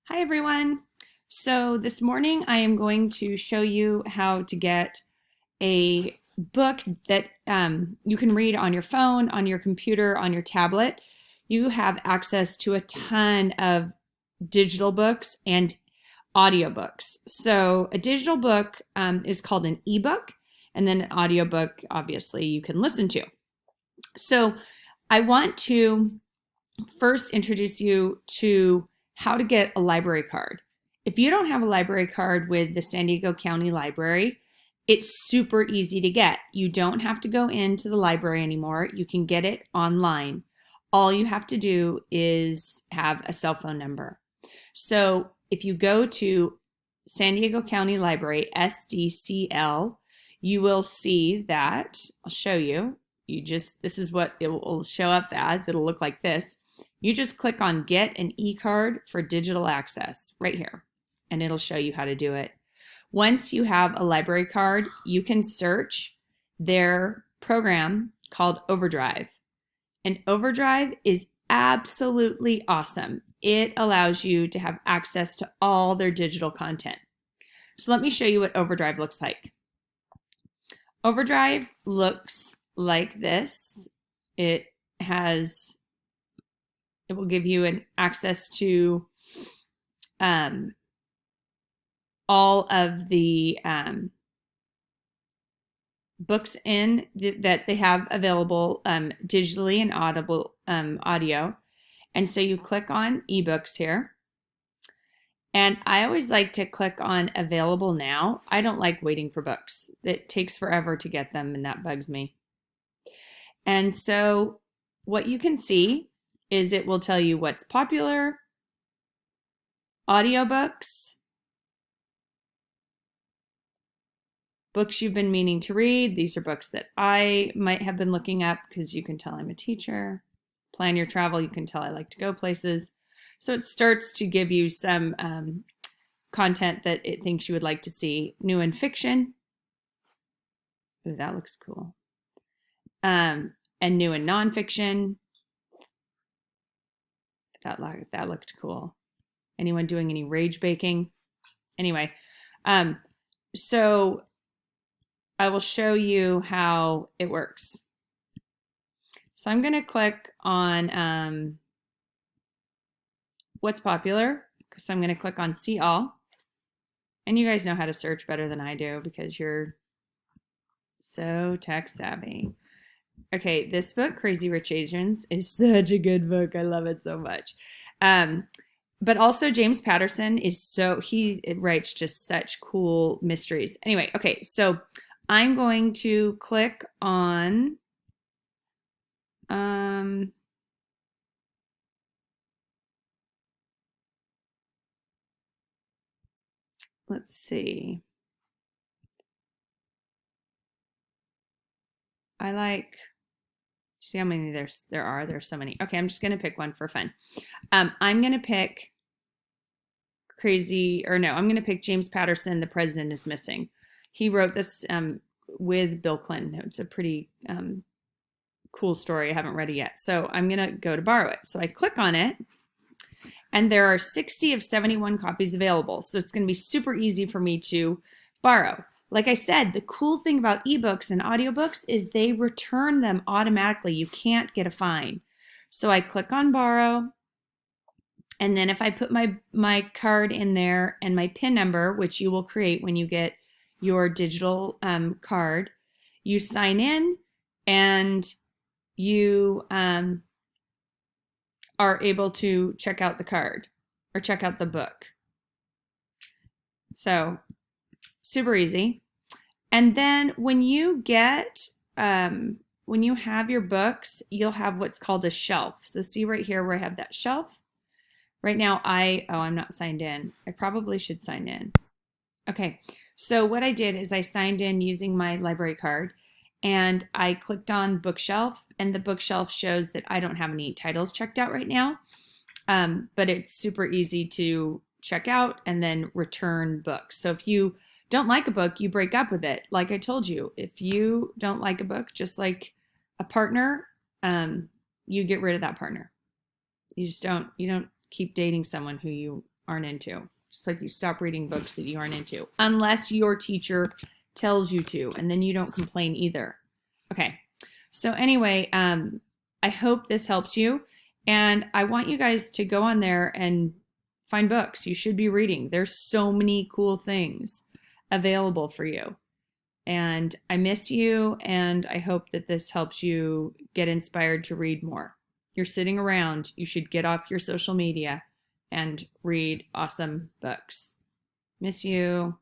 Hi everyone. So this morning I am going to show you how to get a book that you can read on your phone, on your computer, on your tablet. You have access to a ton of digital books and audiobooks. So a digital book is called an ebook, and then an audiobook, obviously, you can listen to. So I want to first introduce you to how to get a library card. If you don't have a library card with the San Diego County Library, it's super easy to get. You don't have to go into the library anymore. You can get it online. All you have to do is have a cell phone number. So if you go to San Diego County Library, SDCL, you will see that, I'll show you, this is what it will show up as. It'll look like this. You just click on Get an e-card for digital access right here, and it'll show you how to do it. Once you have a library card, you can search their program called Overdrive. And Overdrive is absolutely awesome. It allows you to have access to all their digital content. So let me show you what Overdrive looks like. Overdrive looks like this. It will give you an access to all of the books that they have available digitally and audio. And so you click on ebooks here. And I always like to click on available now. I don't like waiting for books. It takes forever to get them, and that bugs me. And so what you can see is it will tell you what's popular, audiobooks, books you've been meaning to read. These are books that I might have been looking up because you can tell I'm a teacher. Plan your travel. You can tell I like to go places. So it starts to give you some content that it thinks you would like to see. New in fiction. Ooh, that looks cool. And new in nonfiction. That looked cool. Anyone doing any rage baking? Anyway, so I will show you how it works. So I'm going to click on what's popular. So I'm going to click on see all. And you guys know how to search better than I do because you're so tech savvy. Okay, this book, Crazy Rich Asians, is such a good book. I love it so much. But also James Patterson he writes just such cool mysteries. Anyway, okay, so I'm going to click on let's see. See how many there are? There's so many. Okay, I'm just going to pick one for fun. I'm going to pick I'm going to pick James Patterson, The President is Missing. He wrote this with Bill Clinton. It's a pretty cool story. I haven't read it yet. So I'm going to go to borrow it. So I click on it, and there are 60 of 71 copies available. So it's going to be super easy for me to borrow. Like I said, the cool thing about ebooks and audiobooks is they return them automatically. You can't get a fine. So I click on borrow. And then if I put my card in there and my PIN number, which you will create when you get your digital card, you sign in and you are able to check out the card or check out the book. So super easy. And then when you have your books, you'll have what's called a shelf. So see right here where I have that shelf. Right now I'm not signed in. I probably should sign in. Okay, so what I did is I signed in using my library card, and I clicked on bookshelf, and the bookshelf shows that I don't have any titles checked out right now, but it's super easy to check out and then return books. So if you don't like a book, you break up with it. Like I told you, if you don't like a book, just like a partner, you get rid of that partner. You don't keep dating someone who you aren't into. Just like you stop reading books that you aren't into, unless your teacher tells you to, and then you don't complain either. Okay, so anyway, I hope this helps you, and I want you guys to go on there and find books you should be reading. There's so many cool things available for you. And I miss you, and I hope that this helps you get inspired to read more. You're sitting around, you should get off your social media and read awesome books. Miss you.